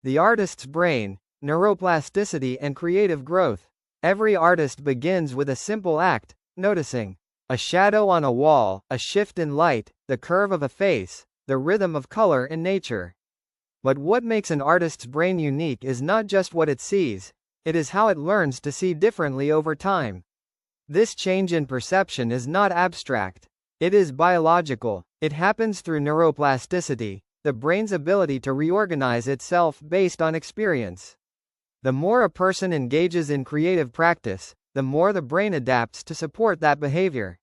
The artist's brain, neuroplasticity and creative growth. Every artist begins with a simple act, noticing a shadow on a wall, a shift in light, the curve of a face, the rhythm of color in nature. But what makes an artist's brain unique is not just what it sees, it is how it learns to see differently over time. This change in perception is not abstract. It is biological. It happens through neuroplasticity, the brain's ability to reorganize itself based on experience. The more a person engages in creative practice, the more the brain adapts to support that behavior.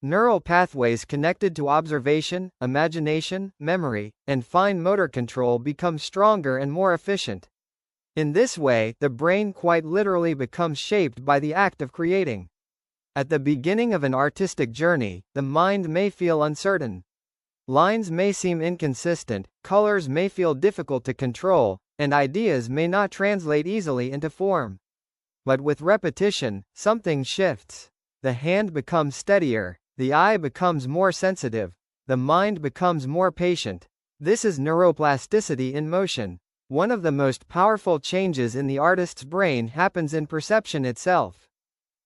Neural pathways connected to observation, imagination, memory, and fine motor control become stronger and more efficient. In this way, the brain quite literally becomes shaped by the act of creating. At the beginning of an artistic journey, the mind may feel uncertain. Lines may seem inconsistent, colors may feel difficult to control, and ideas may not translate easily into form. But with repetition, something shifts. The hand becomes steadier, the eye becomes more sensitive, the mind becomes more patient. This is neuroplasticity in motion. One of the most powerful changes in the artist's brain happens in perception itself.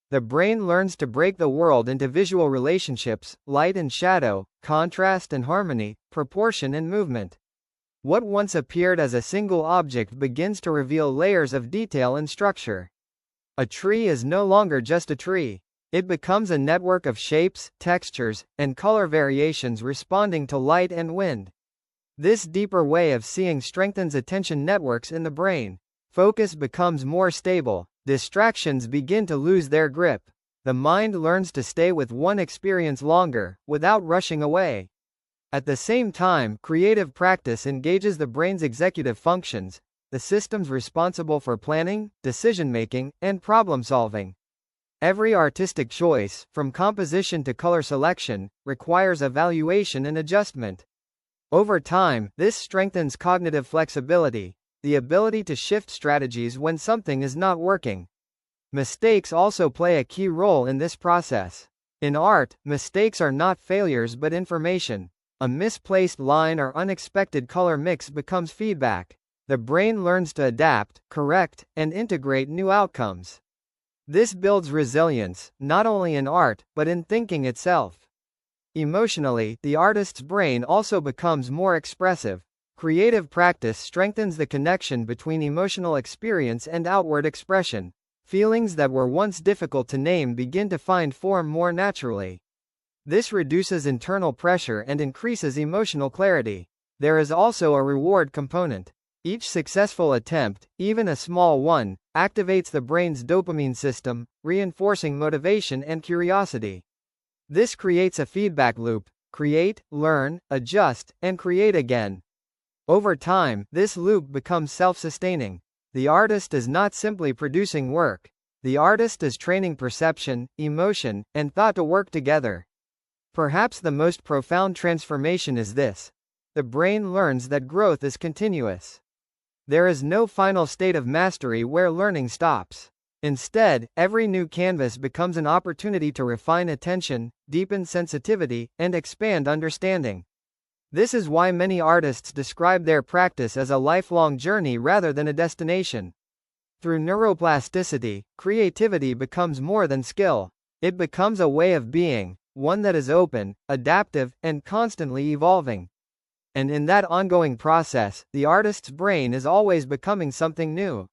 The brain learns to break the world into visual relationships, light and shadow, contrast and harmony, proportion and movement. What once appeared as a single object begins to reveal layers of detail and structure. A tree is no longer just a tree. It becomes a network of shapes, textures, and color variations responding to light and wind. This deeper way of seeing strengthens attention networks in the brain. Focus becomes more stable. Distractions begin to lose their grip. The mind learns to stay with one experience longer, without rushing away. At the same time, creative practice engages the brain's executive functions, the systems responsible for planning, decision-making, and problem-solving. Every artistic choice, from composition to color selection, requires evaluation and adjustment. Over time, this strengthens cognitive flexibility, the ability to shift strategies when something is not working. Mistakes also play a key role in this process. In art, mistakes are not failures but information. A misplaced line or unexpected color mix becomes feedback. The brain learns to adapt, correct, and integrate new outcomes. This builds resilience, not only in art, but in thinking itself. Emotionally, the artist's brain also becomes more expressive. Creative practice strengthens the connection between emotional experience and outward expression. Feelings that were once difficult to name begin to find form more naturally. This reduces internal pressure and increases emotional clarity. There is also a reward component. Each successful attempt, even a small one, activates the brain's dopamine system, reinforcing motivation and curiosity. This creates a feedback loop: create, learn, adjust, and create again. Over time, this loop becomes self-sustaining. The artist is not simply producing work. The artist is training perception, emotion, and thought to work together. Perhaps the most profound transformation is this: the brain learns that growth is continuous. There is no final state of mastery where learning stops. Instead, every new canvas becomes an opportunity to refine attention, deepen sensitivity, and expand understanding. This is why many artists describe their practice as a lifelong journey rather than a destination. Through neuroplasticity, creativity becomes more than skill. It becomes a way of being, one that is open, adaptive, and constantly evolving. And in that ongoing process, the artist's brain is always becoming something new.